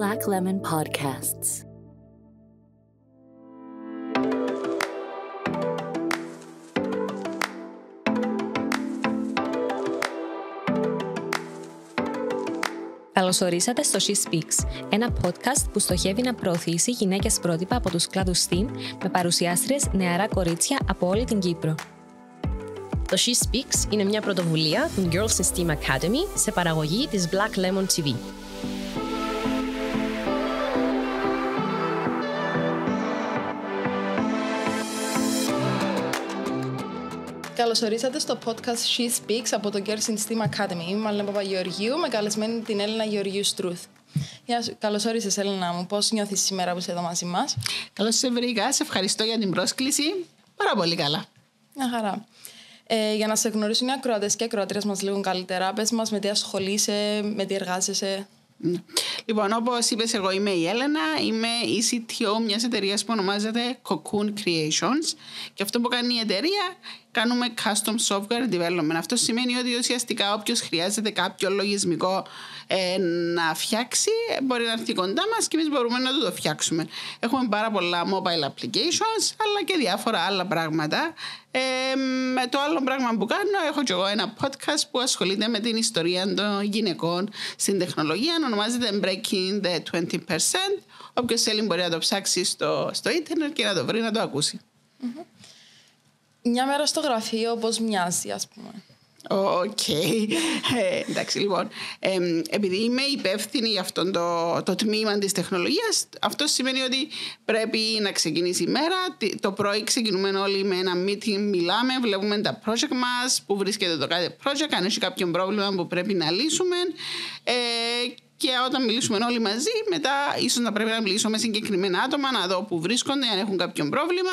Black Lemon Podcasts. Καλώς ορίσατε στο She Speaks, ένα podcast που στοχεύει να προωθήσει γυναίκες πρότυπα από τους κλάδους STEAM με παρουσιάστριες νεαρά κορίτσια από όλη την Κύπρο. Το She Speaks είναι μια πρωτοβουλία του Girls in STEAM Academy σε παραγωγή της Black Lemon TV. Καλώς ορίσατε στο podcast She Speaks από το Girls in STEAM Academy. Είμαι η Μαλένα Παπαγεωργίου με καλεσμένη την Έλληνα Γεωργίου Στρούθ. Καλώς όρισες, Έλληνα μου. Πώς νιώθεις σήμερα που είσαι εδώ μαζί μας? Καλώς σε βρήκα. Σε ευχαριστώ για την πρόσκληση. Πάρα πολύ καλά. Μια χαρά. Για να σε γνωρίσουν οι ακροατές και ακροατρίες μας λίγο καλύτερα, πες μας με τι ασχολείσαι, με τι εργάζεσαι. Λοιπόν, όπως είπες, εγώ είμαι η Έλενα, είμαι η CTO μιας εταιρείας που ονομάζεται Cocoon Creations και αυτό που κάνει η εταιρεία, κάνουμε custom software development. Αυτό σημαίνει ότι ουσιαστικά όποιος χρειάζεται κάποιο λογισμικό να φτιάξει, μπορεί να έρθει κοντά μας και εμείς μπορούμε να το φτιάξουμε. Έχουμε πάρα πολλά mobile applications, αλλά και διάφορα άλλα πράγματα. Το άλλο πράγμα που κάνω, έχω και εγώ ένα podcast που ασχολείται με την ιστορία των γυναικών στην τεχνολογία. Ονομάζεται Breaking the 20%. Όποιος θέλει μπορεί να το ψάξει στο ίντερνετ και να το βρει, να το ακούσει. Mm-hmm. Μια μέρα στο γραφείο πώς μοιάζει, ας πούμε? Οκ. Εντάξει, λοιπόν. Επειδή είμαι υπεύθυνη για αυτό το τμήμα της τεχνολογίας, αυτό σημαίνει ότι πρέπει να ξεκινήσει η μέρα. Το πρωί ξεκινούμε όλοι με ένα meeting, μιλάμε, βλέπουμε τα project μας, που βρίσκεται το κάθε project, αν έχει κάποιο πρόβλημα που πρέπει να λύσουμε. Και όταν μιλήσουμε όλοι μαζί, μετά ίσως να πρέπει να μιλήσω με συγκεκριμένα άτομα, να δω που βρίσκονται, αν έχουν κάποιο πρόβλημα,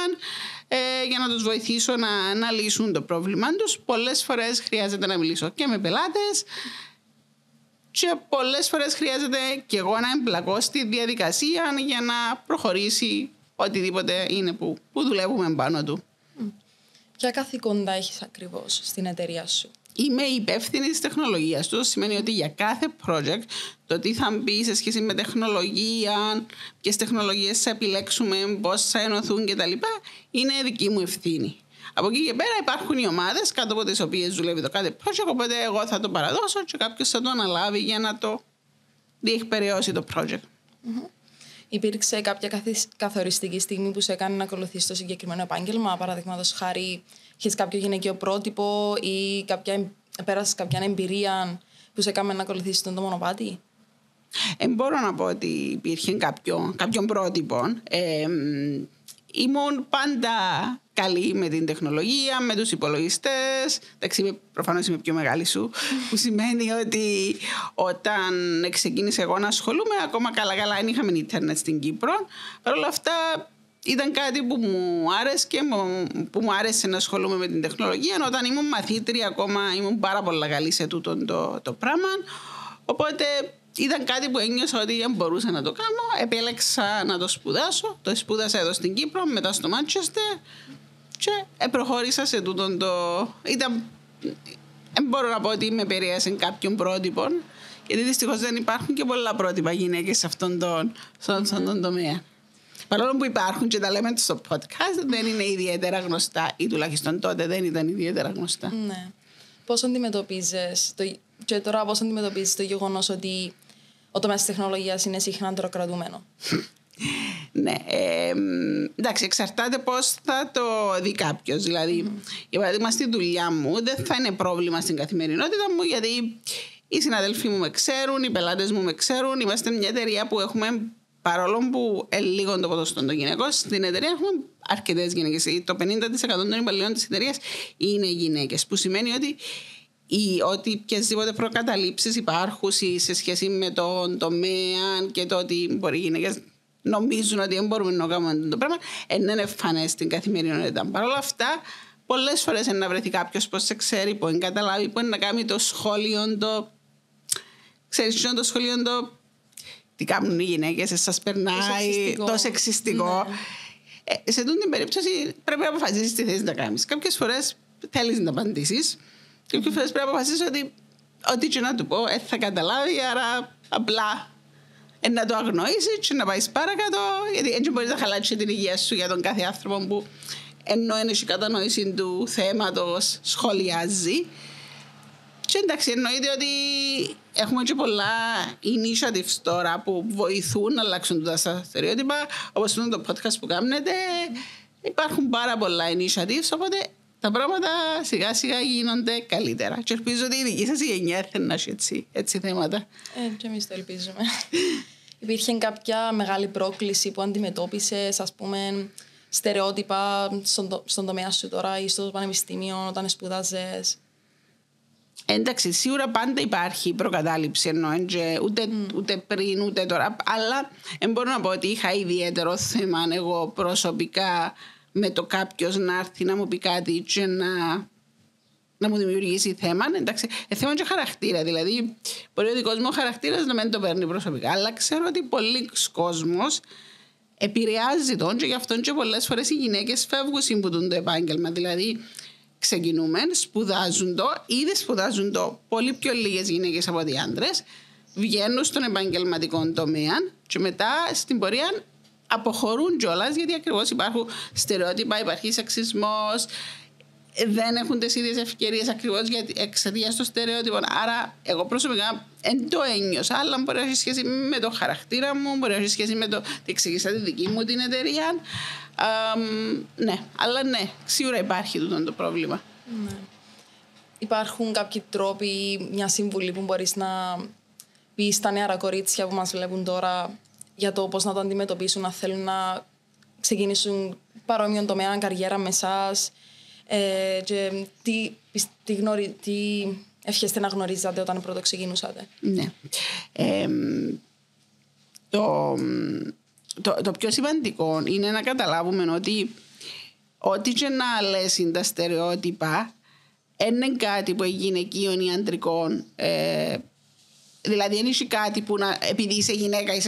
για να τους βοηθήσω να λύσουν το πρόβλημα τους. Πολλές φορές χρειάζεται να μιλήσω και με πελάτες και πολλές φορές χρειάζεται και εγώ να εμπλακώ στη διαδικασία για να προχωρήσει οτιδήποτε είναι που δουλεύουμε πάνω του. Ποια καθήκοντα έχεις ακριβώς στην εταιρεία σου? Είμαι υπεύθυνη της τεχνολογίας του. Σημαίνει ότι για κάθε project, το τι θα μπει σε σχέση με τεχνολογία, ποιες τεχνολογίες θα επιλέξουμε, πώς θα ενωθούν κτλ., είναι δική μου ευθύνη. Από εκεί και πέρα υπάρχουν οι ομάδες κάτω από τις οποίες δουλεύει το κάθε project, οπότε εγώ θα το παραδώσω και κάποιος θα το αναλάβει για να το διεκπεραιώσει το project. Mm-hmm. Υπήρξε κάποια καθοριστική στιγμή που σε έκανε να ακολουθήσεις το συγκεκριμένο επάγγελμα? Παραδείγματος χάρη, έχεις κάποιο γυναικείο πρότυπο ή πέρασες κάποια εμπειρία που σε έκανε να ακολουθήσεις το μονοπάτι? Μπορώ να πω ότι υπήρχε κάποιον πρότυπο. Ήμουν πάντα καλή με την τεχνολογία, με τους υπολογιστές. Εντάξει, προφανώς είμαι πιο μεγάλη σου, που σημαίνει ότι όταν ξεκίνησα εγώ να ασχολούμαι, ακόμα καλά δεν είχαμε ίντερνετ στην Κύπρο. Παρ' όλα αυτά ήταν κάτι που μου άρεσε και που μου άρεσε να ασχολούμαι με την τεχνολογία. Όταν ήμουν μαθήτρια ακόμα ήμουν πάρα πολύ καλή σε τούτο το πράγμα. Οπότε ήταν κάτι που ένιωσα ότι δεν μπορούσα να το κάνω. Επέλεξα να το σπουδάσω. Το σπούδασα εδώ στην Κύπρο, μετά στο Μάντσεστερ και προχώρησα σε τούτο δεν μπορώ να πω ότι με επηρέασε κάποιον πρότυπο, γιατί δυστυχώς δεν υπάρχουν και πολλά πρότυπα γυναίκες σε αυτόν τον τομέα. Παρόλο που υπάρχουν και τα λέμε στο podcast, δεν είναι ιδιαίτερα γνωστά, ή τουλάχιστον τότε δεν ήταν ιδιαίτερα γνωστά. Ναι. Πώς αντιμετωπίζεις το γεγονός ότι ο τομέας της τεχνολογίας είναι συχνά ανδροκρατούμενο? Ναι, εντάξει, εξαρτάται πώς θα το δει κάποιος. Δηλαδή, για παράδειγμα, στη δουλειά μου δεν θα είναι πρόβλημα στην καθημερινότητα μου, γιατί οι συναδέλφοι μου με ξέρουν, οι πελάτες μου με ξέρουν. Είμαστε μια εταιρεία που έχουμε, παρόλο που λίγο το ποσοστό των γυναικών, στην εταιρεία έχουμε αρκετές γυναίκες. Το 50% των υπαλλήλων της εταιρείας είναι γυναίκες, που σημαίνει ότι οποιασδήποτε προκαταλήψεις υπάρχουν σε σχέση με τον τομέα και το ότι μπορεί οι γυναίκες νομίζουν ότι δεν μπορούμε να κάνουμε το πράγμα, είναι εμφανές στην καθημερινότητα. Παρ' όλα αυτά, πολλές φορές να βρεθεί κάποιος πώς σε ξέρει, που καταλάβει, που να κάνει το σχόλιο, ξέρεις, το σχόλιο τι κάνουν οι γυναίκες, σας περνάει, το σεξιστικό. Ναι. Σε τούτη την περίπτωση πρέπει να αποφασίσεις τι θες να κάνεις. Κάποιες φορές θέλεις να απαντήσεις, κάποιες φορές πρέπει να αποφασίσεις ότι ό,τι και να του πω θα καταλάβει, άρα απλά να το αγνοήσεις και να πάει παρακάτω, γιατί έτσι μπορείς να χαλάσεις την υγεία σου για τον κάθε άνθρωπο που ενώ έχει κατανόηση του θέματος σχολιάζει. Και εντάξει, εννοείται ότι έχουμε και πολλά initiatives τώρα που βοηθούν να αλλάξουν τα στερεότυπα, όπως το podcast που κάνετε. Υπάρχουν πάρα πολλά initiatives, οπότε τα πράγματα σιγά σιγά γίνονται καλύτερα. Και ελπίζω ότι η δική σας γενιά θέλει να έχει έτσι θέματα. Και εμείς το ελπίζουμε. Υπήρχε κάποια μεγάλη πρόκληση που αντιμετώπισες, ας πούμε, στερεότυπα στον τομέα σου τώρα ή στο πανεπιστήμιο όταν σπουδάζες? Εντάξει, σίγουρα πάντα υπάρχει προκατάληψη, ενώ ούτε πριν ούτε τώρα. Αλλά μπορώ να πω ότι είχα ιδιαίτερο θέμα εγώ προσωπικά με το κάποιος να έρθει να μου πει κάτι και να μου δημιουργήσει θέμα. Εντάξει, θέμα και χαρακτήρα. Δηλαδή, μπορεί ο δικός μου χαρακτήρας να μην το παίρνει προσωπικά, αλλά ξέρω ότι πολλοί κόσμος επηρεάζει τον και γι' αυτό και πολλές φορές οι γυναίκες φεύγουν συμποτούν το επάγγελμα. Δηλαδή, ξεκινούμε, σπουδάζουν το, ήδη σπουδάζουν το πολύ πιο λίγες γυναίκες από ότι άντρες, βγαίνουν στον επαγγελματικό τομέα και μετά στην πορεία αποχωρούν κιόλας, γιατί ακριβώς υπάρχουν στερεότυπα, υπάρχει σεξισμός, δεν έχουν τις ίδιες ευκαιρίες ακριβώς εξαιτίας των στερεότυπων. Άρα, εγώ προσωπικά δεν το ένιωσα, αλλά μπορεί να έχει σχέση με το χαρακτήρα μου, μπορεί να έχει σχέση με το τι εξήγησα τη δική μου την εταιρεία. Ναι, αλλά ναι, σίγουρα υπάρχει το πρόβλημα. Ναι. Υπάρχουν κάποιοι τρόποι, μια συμβουλή που μπορείς να πεις στα νεαρά κορίτσια που μας βλέπουν τώρα για το πώς να το αντιμετωπίσουν, να θέλουν να ξεκινήσουν παρόμοιον τομέα καριέρα με εσάς, και τι ευχέστε να γνωρίζατε όταν πρώτο ξεκινούσατε? Ναι. Το πιο σημαντικό είναι να καταλάβουμε ότι ό,τι και να λες τα στερεότυπα είναι κάτι που γυναικείο ή αντρικό. Δηλαδή δεν είσαι κάτι που επειδή είσαι γυναίκα ή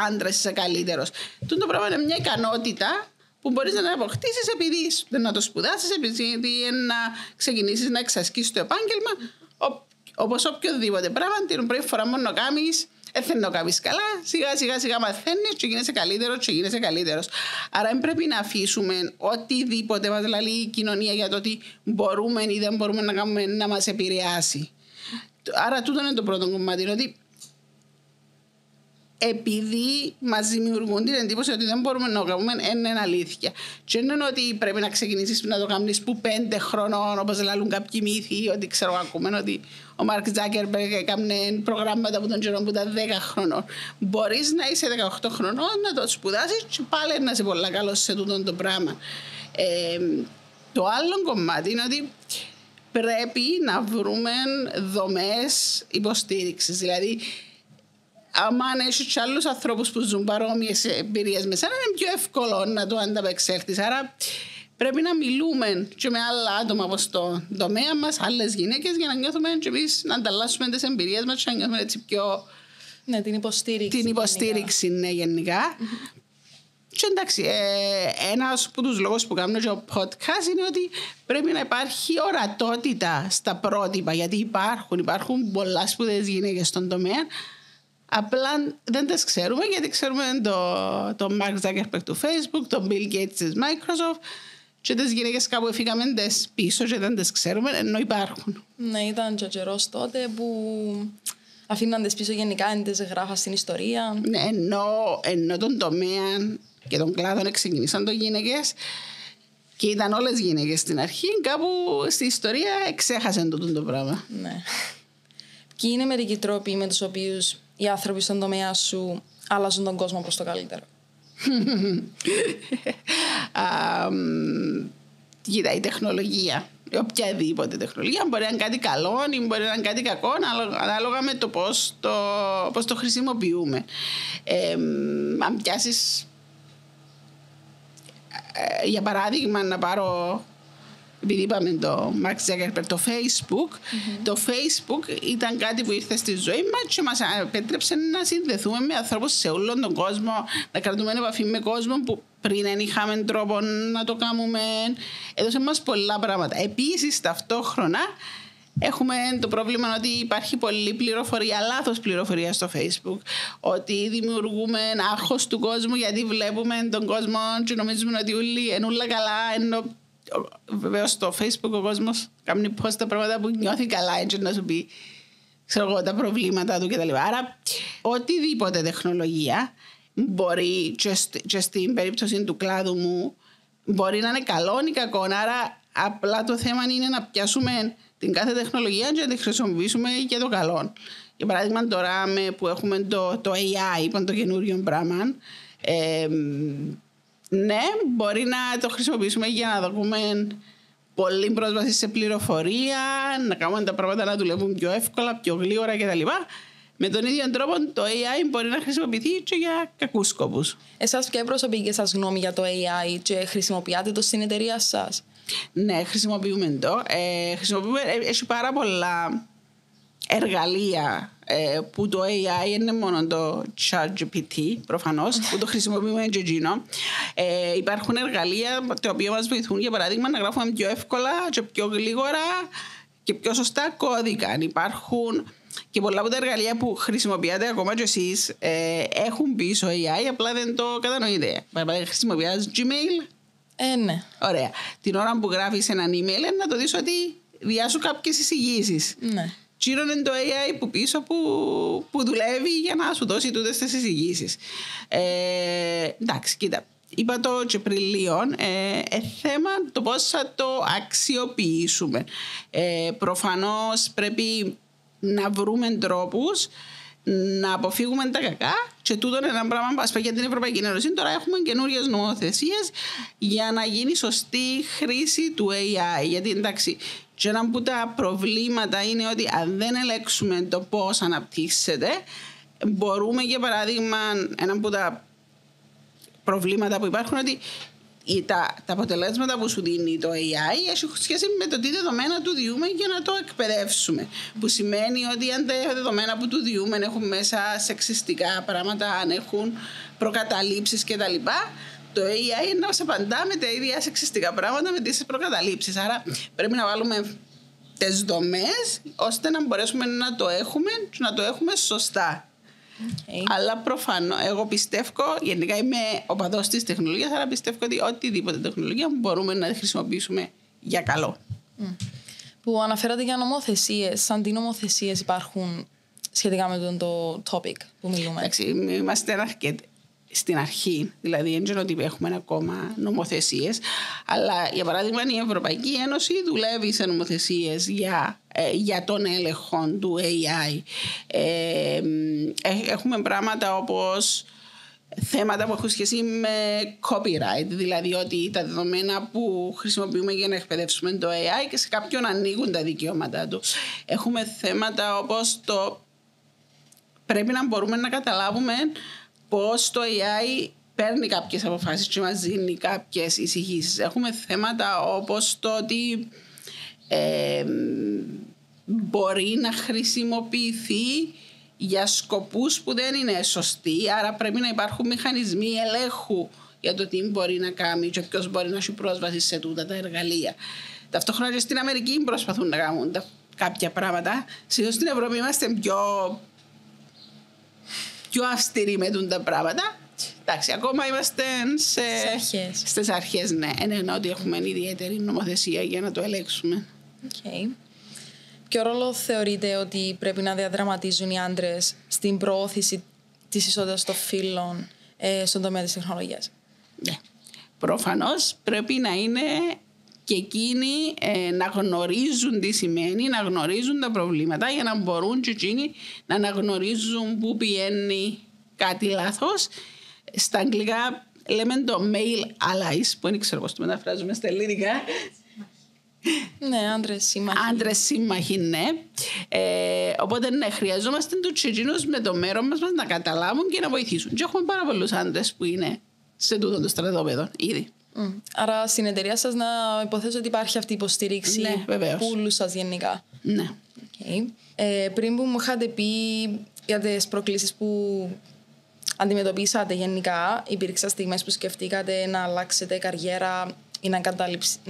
άντρας είσαι καλύτερος. Το πράγμα είναι μια ικανότητα που μπορείς να αποκτήσεις επειδή να το σπουδάσεις, επειδή να ξεκινήσεις να εξασκήσεις το επάγγελμα, όπως οποιοδήποτε πράγμα, την πρώτη φορά μόνο κάνεις, δεν το κάνεις καλά, σιγά μαθαίνεις και γίνεσαι καλύτερος. Άρα δεν πρέπει να αφήσουμε οτιδήποτε μας λέει η κοινωνία για το ότι μπορούμε ή δεν μπορούμε να κάνουμε να μας επηρεάσει. Άρα τούτο είναι το πρώτο κομμάτι, ότι επειδή μας δημιουργούν την εντύπωση ότι δεν μπορούμε να το κάνουμε, είναι αλήθεια. Και δεν είναι ότι πρέπει να ξεκινήσεις να το κάνεις που 5 χρονών, όπως λαλούν κάποιοι μύθοι, ότι ξέρω ακούμε ότι ο Μάρκ Ζάκερμπεργκ έκανε προγράμματα από τον καιρό που ήταν 10 χρονών. Μπορείς να είσαι 18 χρονών, να το σπουδάσεις και πάλι να είσαι πολύ καλός σε τούτο το πράγμα. Το άλλο κομμάτι είναι ότι πρέπει να βρούμε δομές υποστήριξης. Δηλαδή, άμα έχεις και άλλους ανθρώπους που ζουν παρόμοιες εμπειρίες με σένα, είναι πιο εύκολο να το ανταπεξέλθεις. Άρα πρέπει να μιλούμε και με άλλα άτομα από στο τομέα μας, άλλες γυναίκες, για να νιώθουμε και εμείς να ανταλλάσσουμε τις εμπειρίες μας και να νιώθουμε έτσι πιο... Ναι, την υποστήριξη. Την υποστήριξη, ναι, γενικά. Και εντάξει, ένας από τους λόγους που κάνω και ο podcast είναι ότι πρέπει να υπάρχει ορατότητα στα πρότυπα, γιατί υπάρχουν πολλά σπουδαίες γυναίκες στον τομέα. Απλά δεν τις ξέρουμε, γιατί ξέρουμε τον Mark Zuckerberg του Facebook, τον Bill Gates της Microsoft και τις γυναίκες κάπου έφυγαμε τις πίσω και δεν τις ξέρουμε, ενώ υπάρχουν. Ναι, ήταν και ο καιρός τότε που αφήναν τις πίσω γενικά, δεν τις γράφα στην ιστορία. Ναι, ενώ τον τομέα και τον κλάδο ξεκινήσαν το γυναίκες και ήταν όλες γυναίκες στην αρχή, κάπου στη ιστορία εξέχασαν το πράγμα. Ναι. Ποιοι είναι μερικοί τρόποι με τους οποίους οι άνθρωποι στον τομέα σου αλλάζουν τον κόσμο προς το καλύτερο? Κοίτα, η τεχνολογία, οποιαδήποτε τεχνολογία, μπορεί να είναι κάτι καλό ή μπορεί να είναι κάτι κακό, ανάλογα με το πώς το χρησιμοποιούμε. Αν πιάσεις, για παράδειγμα, να πάρω, επειδή είπαμε το Mark Zuckerberg, το Facebook, το Facebook ήταν κάτι που ήρθε στη ζωή μας και μας επέτρεψε να συνδεθούμε με ανθρώπους σε όλον τον κόσμο, να κρατούμε επαφή με κόσμο που πριν δεν είχαμε τρόπο να το κάνουμε. Έδωσε μας πολλά πράγματα. Επίσης, ταυτόχρονα, Έχουμε το πρόβλημα ότι υπάρχει πολλή πληροφορία, λάθος πληροφορία στο Facebook. Ότι δημιουργούμε άγχος του κόσμου γιατί βλέπουμε τον κόσμο και νομίζουμε ότι είναι όλα καλά. Ενώ βεβαίως στο Facebook ο κόσμος κάνει post τα πράγματα που νιώθει καλά, έτσι να σου πει, ξέρω εγώ, τα προβλήματα του κτλ. Άρα, οτιδήποτε τεχνολογία μπορεί, και στην περίπτωση του κλάδου μου, μπορεί να είναι καλό ή κακό. Άρα, απλά το θέμα είναι να πιάσουμε την κάθε τεχνολογία και να τη χρησιμοποιήσουμε για το καλό. Για παράδειγμα, τώρα που έχουμε το AI, το καινούριο πράγμα, ναι, μπορεί να το χρησιμοποιήσουμε για να δούμε πολύ πρόσβαση σε πληροφορία, να κάνουμε τα πράγματα να δουλεύουν πιο εύκολα, πιο γλύωρα κτλ. Με τον ίδιο τρόπο το AI μπορεί να χρησιμοποιηθεί και για κακούς σκοπούς. Εσάς, ποια είναι η προσωπική σας γνώμη για το AI και χρησιμοποιάτε το στην εταιρεία σας? Ναι, χρησιμοποιούμε το. Έχει πάρα πολλά εργαλεία που το AI είναι μόνο το ChatGPT, προφανώς, που το χρησιμοποιούμε και εκείνο. Υπάρχουν εργαλεία τα οποία μας βοηθούν, για παράδειγμα, να γράφουμε πιο εύκολα και πιο γλίγορα και πιο σωστά κώδικα. Υπάρχουν και πολλά από τα εργαλεία που χρησιμοποιάτε ακόμα και εσείς έχουν πίσω AI, απλά δεν το κατανοείτε. Παραδείγμα, χρησιμοποιάς Gmail. Ναι. Ωραία. Την ώρα που γράφεις έναν email, να το δεις ότι διάσου κάποιες εισηγήσεις. Ναι. Τσίρο είναι το AI που πίσω που δουλεύει για να σου δώσει τούτες τις εισηγήσεις. Εντάξει, κοίτα. Είπα το και πριν λίγο, θέμα το πώς θα το αξιοποιήσουμε. Προφανώς πρέπει να βρούμε τρόπους να αποφύγουμε τα κακά και τούτο είναι ένα πράγμα που για την Ευρωπαϊκή Ένωση. Τώρα έχουμε καινούριες νομοθεσίες για να γίνει σωστή χρήση του AI. Γιατί εντάξει, και ένα από τα προβλήματα είναι ότι αν δεν ελέγξουμε το πώς αναπτύσσεται, μπορούμε, για παράδειγμα, ένα από τα προβλήματα που υπάρχουν ότι τα αποτελέσματα που σου δίνει το AI έχουν σχέση με το τι δεδομένα του διούμε για να το εκπαιδεύσουμε. Που σημαίνει ότι αν τα δεδομένα που του διούμε έχουν μέσα σεξιστικά πράγματα, αν έχουν προκαταλήψεις κτλ., το AI να μας απαντά με τα ίδια σεξιστικά πράγματα με τις προκαταλήψεις. Άρα πρέπει να βάλουμε τις δομές ώστε να μπορέσουμε να το έχουμε και να το έχουμε σωστά. Okay. Αλλά προφανώς, εγώ πιστεύω, γενικά είμαι οπαδός της τεχνολογίας, αλλά πιστεύω ότι οτιδήποτε τεχνολογία μπορούμε να χρησιμοποιήσουμε για καλό. Που αναφέρατε για νομοθεσίες, σαν τι νομοθεσίες υπάρχουν σχετικά με το topic που μιλούμε? Εντάξει, είμαστε στην αρχή, δηλαδή δεν ξέρω ότι έχουμε ακόμα νομοθεσίες, αλλά για παράδειγμα η Ευρωπαϊκή Ένωση δουλεύει σε νομοθεσίες για τον έλεγχο του AI. Έχουμε πράγματα όπως θέματα που έχουν σχέση με copyright, δηλαδή ότι τα δεδομένα που χρησιμοποιούμε για να εκπαιδεύσουμε το AI και σε κάποιον ανοίγουν τα δικαιώματά του. Έχουμε θέματα όπως πρέπει να μπορούμε να καταλάβουμε πώς το AI παίρνει κάποιες αποφάσεις και μας δίνει κάποιες εισηγήσεις. Έχουμε θέματα όπως το ότι μπορεί να χρησιμοποιηθεί για σκοπούς που δεν είναι σωστοί, άρα πρέπει να υπάρχουν μηχανισμοί ελέγχου για το τι μπορεί να κάνει και ποιος μπορεί να έχει πρόσβαση σε τούτα τα εργαλεία. Ταυτόχρονα και στην Αμερική προσπαθούν να κάνουν κάποια πράγματα. Συνήθως στην Ευρώπη είμαστε πιο αυστηροί με τα πράγματα. Εντάξει, ακόμα είμαστε στις αρχές, ναι. Εννοώ ότι έχουμε ιδιαίτερη νομοθεσία για να το ελέγξουμε. Okay. Ποιο ρόλο θεωρείτε ότι πρέπει να διαδραματίζουν οι άντρες στην προώθηση της ισότητας των φύλων στον τομέα της τεχνολογίας? Ναι. Προφανώς πρέπει να είναι και εκείνοι να γνωρίζουν τι σημαίνει, να γνωρίζουν τα προβλήματα για να μπορούν και εκείνοι να αναγνωρίζουν πού πηγαίνει κάτι λάθος. Στα αγγλικά λέμε το male allies, που δεν ξέρω πώς το μεταφράζουμε στα ελληνικά. Ναι, άντρες σύμμαχοι. Άντρες σύμμαχοι, ναι. Οπότε ναι, χρειαζόμαστε τους τσιτσίνους με το μέρο μας να καταλάβουν και να βοηθήσουν. Και έχουμε πάρα πολλούς άντρες που είναι σε τούτο το στρατόπεδο ήδη. Άρα στην εταιρεία σας να υποθέσω ότι υπάρχει αυτή η υποστήριξη, ναι, πούλους σας γενικά. Ναι. Okay. Πριν που μου είχατε πει για τις προκλήσεις που αντιμετωπίσατε γενικά, υπήρξαν στιγμές που σκεφτήκατε να αλλάξετε καριέρα ή να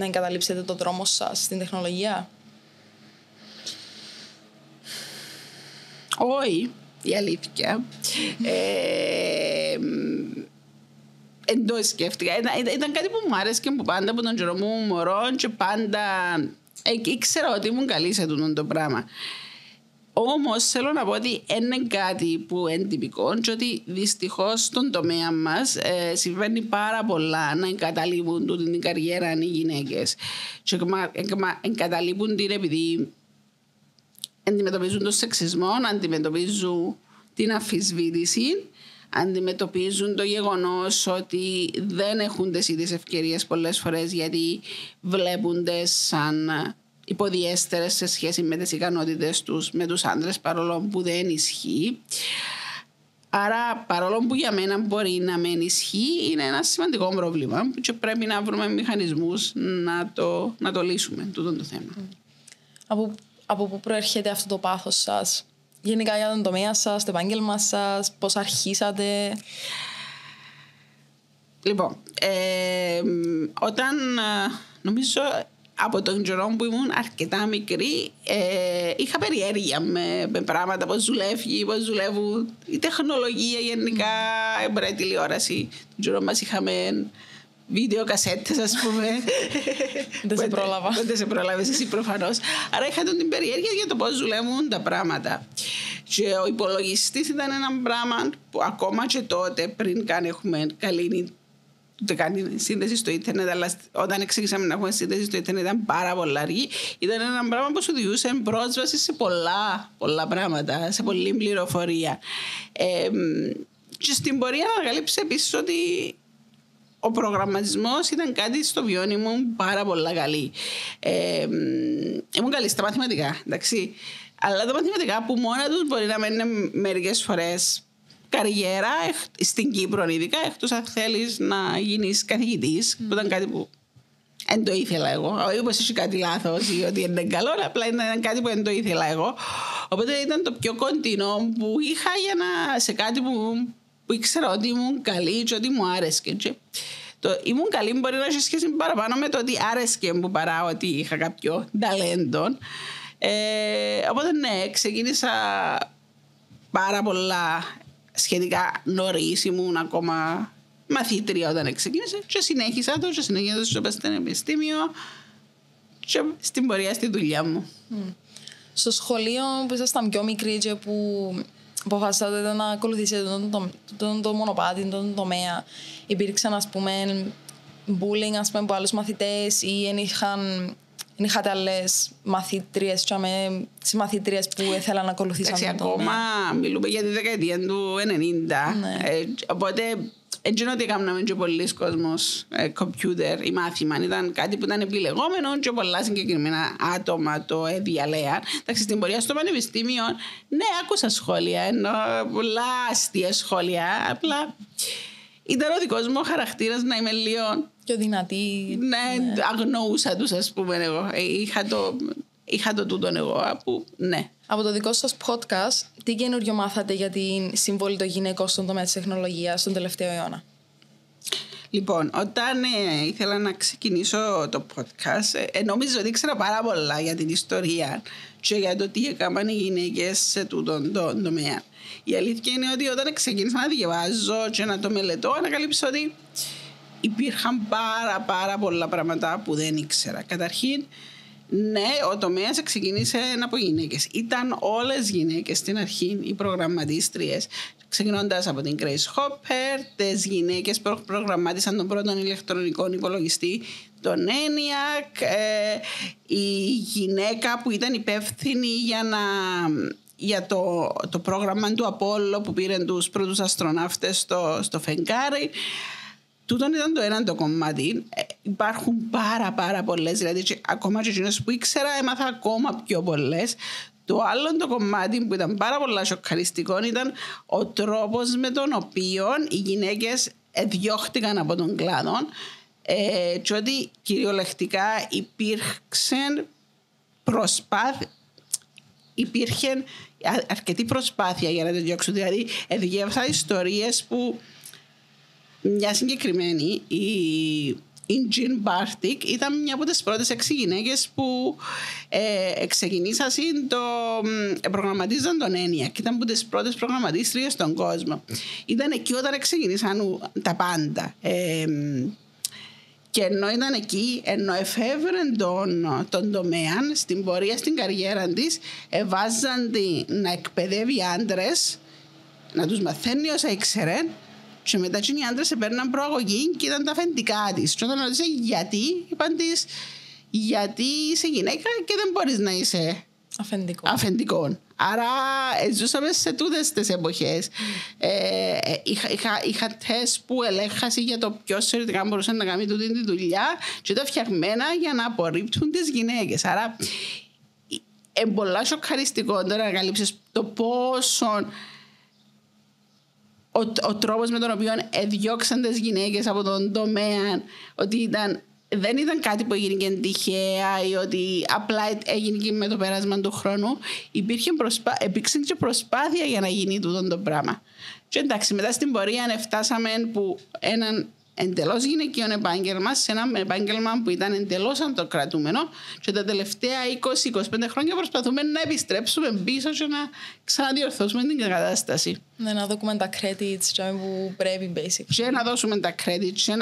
εγκαταλείψετε το δρόμο σας στην τεχνολογία? Όχι, η αλήθεια. Εν το σκέφτηκα. Ήταν κάτι που μου άρεσε και που πάντα από τον καιρό μου μωρό και πάντα ήξερα ότι ήμουν καλή σε το πράγμα. Όμως θέλω να πω ότι είναι κάτι που είναι τυπικό και ότι δυστυχώς στον τομέα μας συμβαίνει πάρα πολλά να εγκαταλείπουν την καριέρα οι γυναίκες. Και εγκαταλείπουν την επειδή αντιμετωπίζουν τον σεξισμό, αντιμετωπίζουν την αμφισβήτηση, αντιμετωπίζουν το γεγονός ότι δεν έχουν τις ίδιες ευκαιρίες πολλές φορές γιατί βλέπονται σαν υποδιέστερες σε σχέση με τις ικανότητες τους με τους άντρες, παρόλο που δεν ισχύει. Άρα, παρόλο που για μένα μπορεί να μην ισχύει, είναι ένα σημαντικό πρόβλημα και πρέπει να βρούμε μηχανισμούς να το λύσουμε τούτο το θέμα. Από πού προέρχεται αυτό το πάθος σας, γενικά για τον τομέα σας, το επάγγελμα σας, πώς αρχίσατε? Λοιπόν, όταν νομίζω από τον καιρό που ήμουν αρκετά μικρή, είχα περιέργεια με πράγματα, πώς δουλεύει, πώς δουλεύουν η τεχνολογία γενικά, η τηλεόραση. Τον καιρό μας είχαμε βίντεο κασέτες, ας πούμε. Δεν σε πρόλαβα. Δεν σε πρόλαβες εσύ προφανώς. Άρα είχα την περιέργεια για το πώς δουλεύουν τα πράγματα. Και ο υπολογιστής ήταν ένα πράγμα που ακόμα και τότε, πριν καν έχουμε καλή σύνδεση στο ίντερνετ, αλλά όταν ξεκινήσαμε να έχουμε σύνδεση στο ίντερνετ ήταν πάρα πολλά αργή. Ήταν ένα πράγμα που σου διούσε πρόσβαση σε πολλά πράγματα, σε πολλή πληροφορία. Και στην πορεία ανακαλύψε επίσης ότι ο προγραμματισμός ήταν κάτι στο βιώνει μου πάρα πολλά καλή. Ήμουν καλή στα μαθηματικά, εντάξει. Αλλά τα μαθηματικά που μόνα τους μπορεί να μένουν μερικές φορές καριέρα στην Κύπρο, ειδικά εκτός αν θέλεις να γίνεις καθηγητής, που ήταν κάτι που δεν το ήθελα εγώ. Όχι πως έχει κάτι λάθος ή ότι είναι καλό, απλά ήταν κάτι που δεν το ήθελα εγώ. Οπότε ήταν το πιο κοντινό που είχα σε κάτι που ήξερα ότι ήμουν καλή και ότι μου άρεσκε. Και ήμουν καλή μπορεί να έχει σχέση παραπάνω με το ότι άρεσκε μου παρά ότι είχα κάποιο ταλέντο. Οπότε ναι, ξεκίνησα πάρα πολλά σχετικά νωρίς, ήμουν ακόμα μαθήτρια όταν ξεκίνησα και συνέχισα στο πανεπιστήμιο και στην πορεία στη δουλειά μου. Στο σχολείο που ήσασταν πιο μικροί και που αποφασίσατε να ακολουθήσετε το μονοπάτι, τον τομέα, υπήρξαν ας πούμε bullying από άλλους μαθητές ή είχατε άλλες μαθήτριες και συμμαθήτριες που ήθελαν να ακολουθήσουν τον τομέα? Ακόμα μιλούμε για τη δεκαετία του 90. Ναι. Οπότε έτσι είναι ότι έκαναμε και πολλοί κόσμος κομπιούτερ ή μάθημα. Ήταν κάτι που ήταν επιλεγόμενο και πολλά συγκεκριμένα άτομα το διαλέαν. Εντάξει, στην πορεία στο πανεπιστήμιο, ναι, άκουσα σχόλια, ενώ πολλά αστεία σχόλια. Απλά ήταν ο δικός μου χαρακτήρας να είμαι λίγο πιο δυνατή. Ναι, αγνοούσα τους, ας πούμε, εγώ. Είχα το τούτον εγώ, που ναι. Από το δικό σας podcast, τι καινούριο μάθατε για την συμβολή των γυναικών στον τομέα της τεχνολογίας στον τελευταίο αιώνα? Λοιπόν, όταν ήθελα να ξεκινήσω το podcast, νόμιζα ότι ήξερα πάρα πολλά για την ιστορία και για το τι έκαναν οι γυναίκες σε τούτον τον τομέα. Η αλήθεια είναι ότι όταν ξεκίνησα να διαβάζω και να το μελετώ, ανακαλύψα ότι υπήρχαν πάρα πολλά πράγματα που δεν ήξερα. Καταρχήν, ναι, ο τομέας ξεκίνησε από γυναίκες. Ήταν όλες γυναίκες στην αρχή οι προγραμματίστριες. Ξεκινώντας από την Grace Hopper, τις γυναίκες που προγραμμάτισαν τον πρώτο ηλεκτρονικό υπολογιστή, τον ENIAC, η γυναίκα που ήταν υπεύθυνη για το πρόγραμμα του Απόλλω που πήραν τους πρώτους αστροναύτες στο φεγγάρι. Τούτον ήταν το ένα το κομμάτι. Υπάρχουν πάρα πολλές, δηλαδή ακόμα και εκείνες που ήξερα έμαθα ακόμα πιο πολλές. Το άλλο το κομμάτι που ήταν πάρα πολλά σοκαριστικό ήταν ο τρόπος με τον οποίο οι γυναίκες διώχτηκαν από τον κλάδο και ότι κυριολεκτικά υπήρχε αρκετή προσπάθεια για να το διώξουν. Δηλαδή διάβασα ιστορίες που μια συγκεκριμένη, η Jean Bartik ήταν μια από τις πρώτες 6 γυναίκες που ξεκινήσαν προγραμματίζαν τον ENIAC. Ήταν από τις πρώτες προγραμματίστριες στον κόσμο. Ήταν εκεί όταν ξεκινήσαν τα πάντα. Και ενώ ήταν εκεί, ενώ εφεύρεν τον τομέα, στην πορεία, στην καριέρα της, βάζαν να εκπαιδεύει άντρες, να τους μαθαίνει όσα ήξερε, και μετά οι άντρες έπαιρναν προαγωγή και ήταν τα αφεντικά της. Και όταν ρώτησε γιατί, είπαν της, γιατί είσαι γυναίκα και δεν μπορείς να είσαι αφεντικό. Άρα ζούσαμε σε τούτες τις εποχές. Είχα τεστ που ελέγχασαν για το ποιος θεωρητικά μπορούσε να κάνει τούτη τη δουλειά και ήταν φτιαγμένα για να απορρίπτουν τις γυναίκες. Άρα είναι πολλά σοκαριστικό τώρα να καλύψεις το πόσο ο τρόπος με τον οποίο διώξαν τις γυναίκες από τον τομέα, ότι δεν ήταν κάτι που έγινε και τυχαία ή ότι απλά έγινε και με το πέρασμα του χρόνου. Υπήρξε και προσπάθεια για να γίνει τούτο το πράγμα. Και εντάξει, μετά στην πορεία φτάσαμε που έναν εντελώς γυναικείο επάγγελμα σε ένα επάγγελμα που ήταν εντελώς αντοκρατούμενο, και τα τελευταία 20-25 χρόνια προσπαθούμε να επιστρέψουμε πίσω και να ξαναδιορθώσουμε την κατάσταση. Ναι, να δώσουμε τα credits που πρέπει, basically. Και να δώσουμε τα credits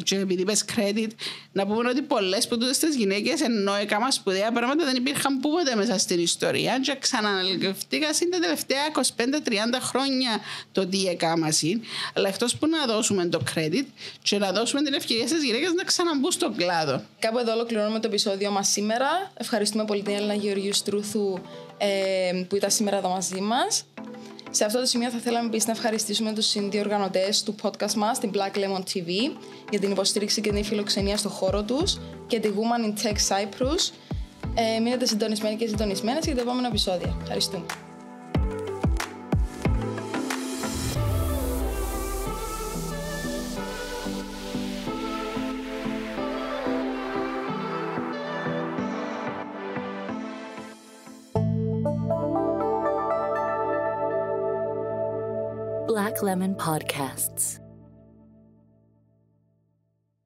και επειδή είπες credit, να πούμε ότι πολλές από τούτες τις γυναίκες, ενώ έκαναν σπουδαία πράγματα, δεν υπήρχαν ποτέ μέσα στην ιστορία και ξαναναλογιστήκαν τα τελευταία 25-30 χρόνια το τι έκαναν. Αλλά εκτός που να δώσουμε το credit και να δώσουμε την ευκαιρία στις γυναίκες να ξαναμπούν στον κλάδο. Κάπου εδώ ολοκληρώνουμε το επεισόδιο μας σήμερα. Ευχαριστούμε πολύ την Έλληνα Γεωργίου Στρούθου που ήταν σήμερα εδώ μαζί μας. Σε αυτό το σημείο θα θέλαμε επίσης να ευχαριστήσουμε τους συνδιοργανωτές του podcast μας, την Black Lemon TV, για την υποστήριξη και την φιλοξενία στο χώρο τους, και τη Woman in Tech Cyprus. Μείνετε συντονισμένοι και συντονισμένες για τα επόμενα επεισόδια. Ευχαριστούμε. Black Lemon Podcasts.